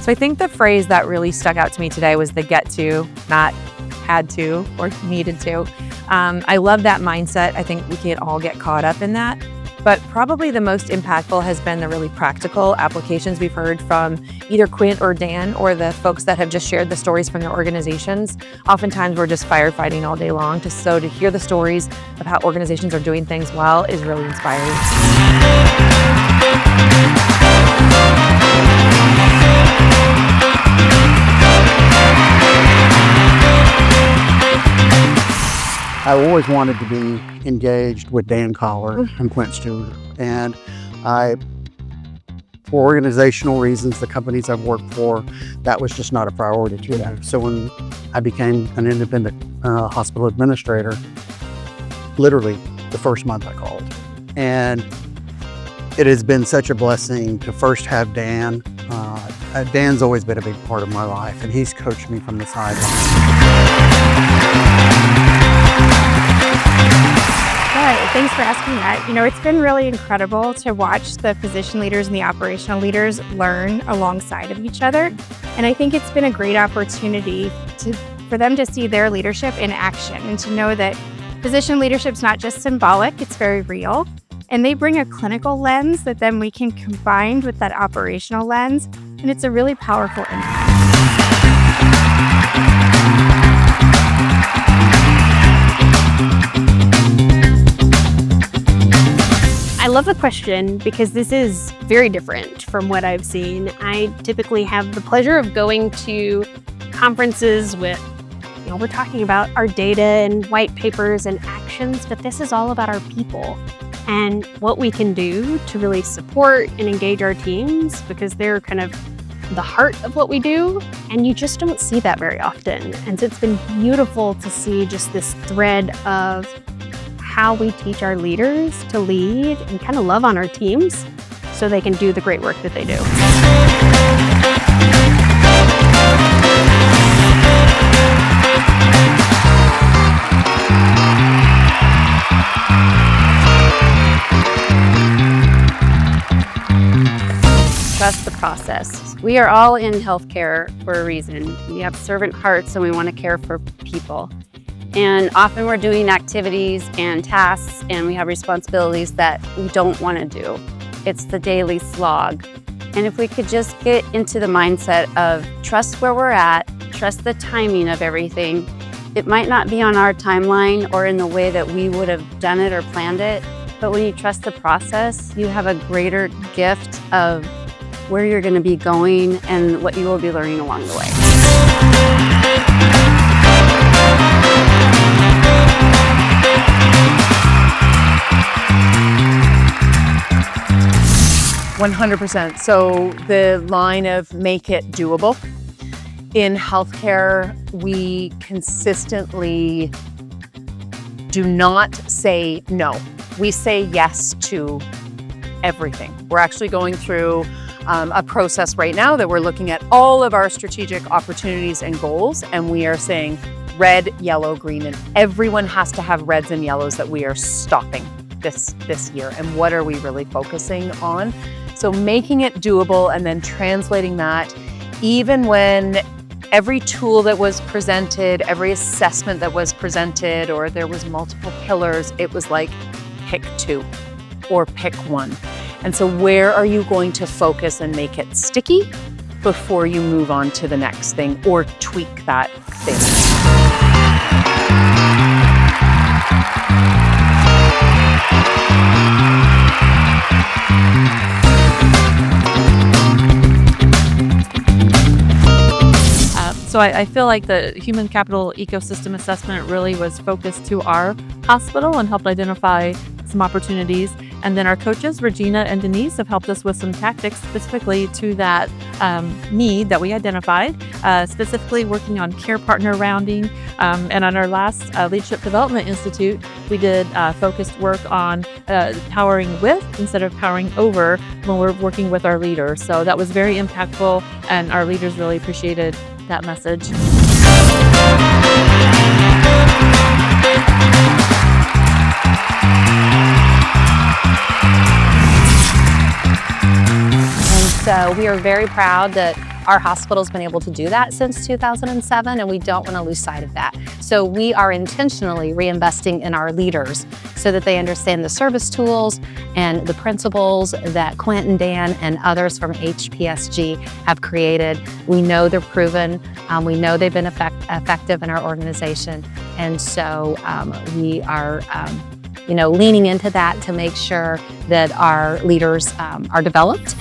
So I think the phrase that really stuck out to me today was the get to, not had to or needed to. I love that mindset. I think we can all get caught up in that. But probably the most impactful has been the really practical applications we've heard from either Quint or Dan or the folks that have just shared the stories from their organizations. Oftentimes we're just firefighting all day long. So to hear the stories of how organizations are doing things well is really inspiring. I always wanted to be engaged with Dan Collar and Quint Stewart, and for organizational reasons, the companies I've worked for, that was just not a priority to them. So when I became an independent hospital administrator, literally the first month I called. And it has been such a blessing to first have Dan. Dan's always been a big part of my life, and he's coached me from the sidelines. Thanks for asking that. It's been really incredible to watch the physician leaders and the operational leaders learn alongside of each other. And I think it's been a great opportunity for them to see their leadership in action and to know that physician leadership is not just symbolic, it's very real. And they bring a clinical lens that then we can combine with that operational lens. And it's a really powerful impact. I love the question because this is very different from what I've seen. I typically have the pleasure of going to conferences with, we're talking about our data and white papers and actions, but this is all about our people and what we can do to really support and engage our teams because they're kind of the heart of what we do, and you just don't see that very often. And so it's been beautiful to see just this thread of how we teach our leaders to lead and kind of love on our teams so they can do the great work that they do. 'Trust the process. We are all in healthcare for a reason. We have servant hearts and we want to care for people. And often we're doing activities and tasks and we have responsibilities that we don't want to do. It's the daily slog. And if we could just get into the mindset of trust where we're at, trust the timing of everything. It might not be on our timeline or in the way that we would have done it or planned it, but when you trust the process, you have a greater gift of where you're going to be going and what you will be learning along the way. 100%. So the line of make it doable. In healthcare, we consistently do not say no. We say yes to everything. We're actually going through a process right now that we're looking at all of our strategic opportunities and goals, and we are saying red, yellow, green, and everyone has to have reds and yellows that we are stopping this year. And what are we really focusing on? So making it doable and then translating that, even when every tool that was presented, every assessment that was presented, or there was multiple pillars, it was like, pick two or pick one. And so where are you going to focus and make it sticky before you move on to the next thing or tweak that thing? So I feel like the human capital ecosystem assessment really was focused to our hospital and helped identify some opportunities. And then our coaches, Regina and Denise, have helped us with some tactics specifically to that need that we identified, specifically working on care partner rounding. And on our last Leadership Development Institute, we did focused work on powering with instead of powering over when we're working with our leaders. So that was very impactful, and our leaders really appreciated that message. And so we are very proud that Our hospital's been able to do that since 2007, and we don't want to lose sight of that. So we are intentionally reinvesting in our leaders so that they understand the service tools and the principles that Quint and Dan and others from HPSG have created. We know they're proven. We know they've been effective in our organization. And so we are leaning into that to make sure that our leaders are developed.